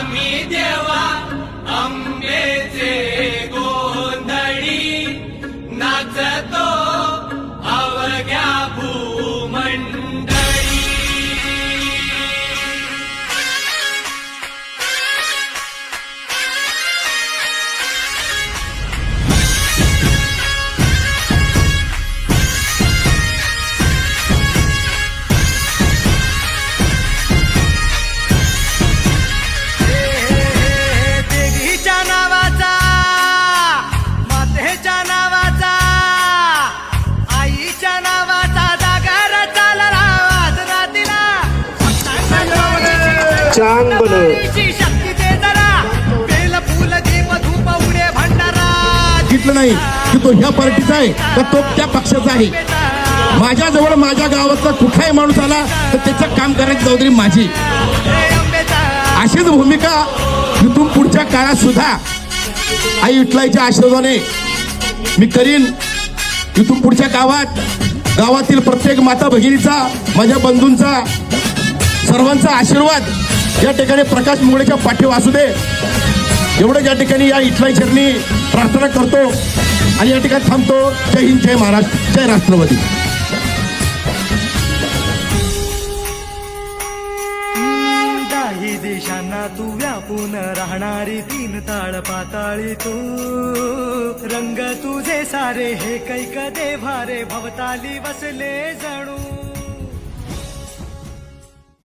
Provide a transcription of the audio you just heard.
आम्ही देवा अंबेचे गोंधळी नाचतो अवघ्या भूमंडळी. देवीच्या नावाचा, मातेच्या नावाचा, आईच्या नावाचा जागर चालला आज रातीला. चांग बन शक्ती दे जरा, बेल फुल दीप धूप उडे भंडारा. घेतलं नाही की तो ह्या पार्टीचा आहे तर तो त्या पक्षाचा आहे. माझ्याजवळ माझ्या गावातला कुठलाही माणूस आला तर त्याचं काम करायची जबाबदारी माझी. अशीच भूमिका इथून पुढच्या काळात सुद्धा आई विठ्ठलाच्या आशीर्वादाने मी करीन. इथून पुढच्या गावातील प्रत्येक माता भगिनीचा, माझ्या बंधूंचा, सर्वांचा आशीर्वाद या ठिकाणी प्रकाश मुंगळेच्या पाठीवर असू दे एवढं या ठिकाणी या विठ्ठलाई चरणी प्रार्थना करतो आणि या ठिकाणी थांबतो. जय हिंद, जय महाराष्ट्र, जय राष्ट्रवादी. दाही देशांना तू व्यापून राहणारी, तीन ताळ पाताळी तू. रंग तुझे सारे हे कैक दे भारे, भवताली बसले जणू.